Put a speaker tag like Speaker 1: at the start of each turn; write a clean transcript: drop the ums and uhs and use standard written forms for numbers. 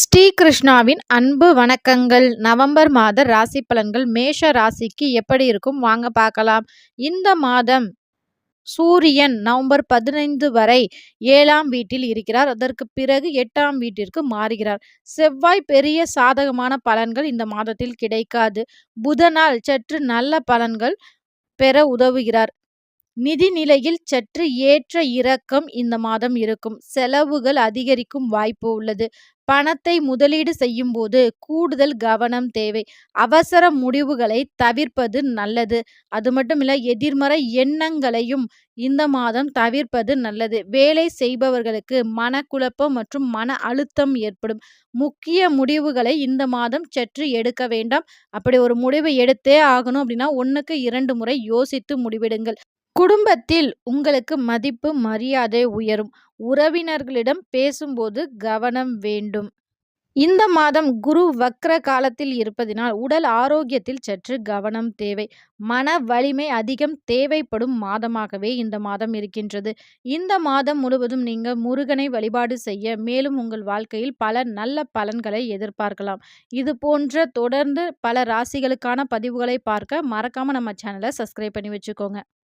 Speaker 1: ஸ்ரீ கிருஷ்ணாவின் அன்பு வணக்கங்கள். நவம்பர் மாத ராசி பலன்கள் மேஷ ராசிக்கு எப்படி இருக்கும் வாங்க பார்க்கலாம். இந்த மாதம் சூரியன் நவம்பர் 15 வரை 7ஆம் வீட்டில் இருக்கிறார். அதற்கு பிறகு 8ஆம் வீட்டிற்கு மாறுகிறார். செவ்வாய் பெரிய சாதகமான பலன்கள் இந்த மாதத்தில் கிடைக்காது. புதனால் சற்று நல்ல பலன்கள் பெற உதவுகிறார். நிதி நிலையில் சற்று ஏற்ற இறக்கம் இந்த மாதம் இருக்கும். செலவுகள் அதிகரிக்கும் வாய்ப்பு உள்ளது. பணத்தை முதலீடு செய்யும் போது கூடுதல் கவனம் தேவை. அவசர முடிவுகளை தவிர்ப்பது நல்லது. அது மட்டும் இல்ல, எதிர்மறை எண்ணங்களையும் இந்த மாதம் தவிர்ப்பது நல்லது. வேலை செய்பவர்களுக்கு மனக்குழப்பம் மற்றும் மன அழுத்தம் ஏற்படும். முக்கிய முடிவுகளை இந்த மாதம் சற்று எடுக்க வேண்டாம். அப்படி ஒரு முடிவை எடுத்தே ஆகணும் அப்படின்னா 1க்கு 2 முறை யோசித்து முடிவெடுங்கள். குடும்பத்தில் உங்களுக்கு மதிப்பு, மரியாதை உயரும். உறவினர்களிடம் பேசும்போது கவனம் வேண்டும். இந்த மாதம் குரு வக்ர காலத்தில் இருப்பதினால் உடல் ஆரோக்கியத்தில் சற்று கவனம் தேவை. மன வலிமை அதிகம் தேவைப்படும் மாதமாகவே இந்த மாதம் இருக்கின்றது. இந்த மாதம் முழுவதும் நீங்கள் முருகனை வழிபாடு செய்ய, மேலும் உங்கள் வாழ்க்கையில் பல நல்ல பலன்களை எதிர்பார்க்கலாம். இது போன்ற தொடர்ந்து பல ராசிகளுக்கான பதிவுகளை பார்க்க மறக்காம நம்ம சேனலை சப்ஸ்கிரைப் பண்ணி வச்சுக்கோங்க.